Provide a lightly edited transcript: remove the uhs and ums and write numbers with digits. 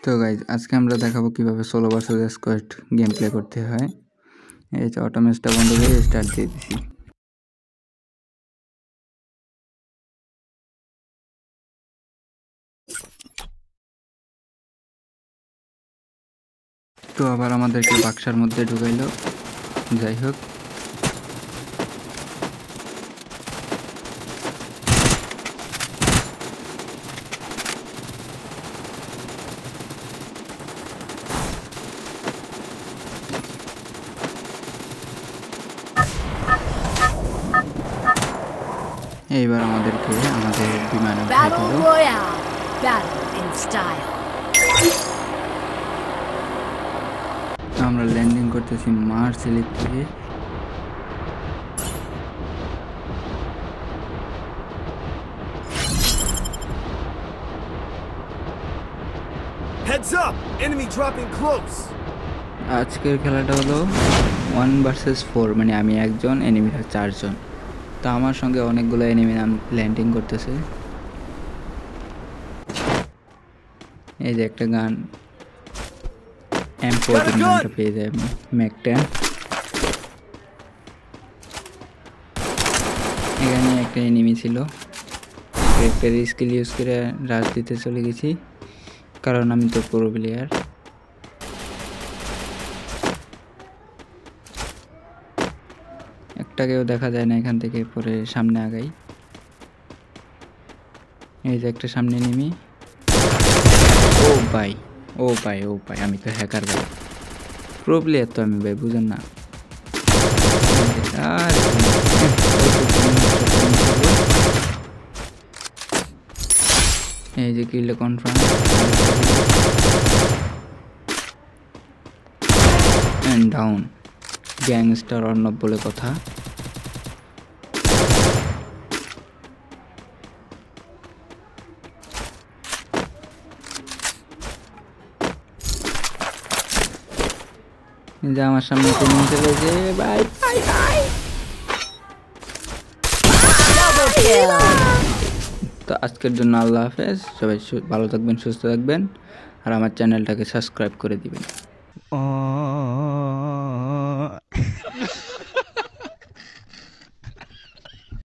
তো গাইজ আজকে আমরা দেখাবো কিভাবে solo versus squad game play করতে হয়। এই যে অটোমেসটা বন্ধ করে স্টার্ট দিয়ে দিছি। তো আবার আমাদেরকে বাক্সার মধ্যে ঢুকাইলো। যাই হোক, এইবার আমাদেরকে আমাদের বিমানে উঠাই দিল। আমরা ল্যান্ডিং করতেছি মার্সেলিক থেকে। Heads up! Enemy dropping close. আজকের খেলাটা হলো 1 ভার্সেস 4, মানে আমি একজন, এনিমিরা 4 জন। তো আমার সঙ্গে অনেকগুলো এনিমি ল্যান্ডিং করতেছে। এই যে একটা গান M14 গানটা পেয়ে যায় আমি, ম্যাক-10। এখানে একটা এনিমি ছিল, একটা স্কিল ইউজ করে রাশ দিতে চলে গেছি, কারণ আমি তো প্রো প্লেয়ার। একটাকেও দেখা যায় না এখান থেকে, পরে সামনে আগাই। এই যে একটা সামনে এনিমি। ও ভাই, ও ভাই, ও ভাই, আমি তো হ্যাকার ভাই, প্রো প্লেয়ার তো আমি ভাই, বুঝেন না। এই যে kill confirm and down. Gangster Arnab বলে কথা। যে আমার সামনে নিয়ে চলে যে ভাই, তো আজকের জন্য আল্লাহ হাফেজ। সবাই ভালো থাকবেন, সুস্থ থাকবেন, আর আমার চ্যানেলটাকে সাবস্ক্রাইব করে দিবেন।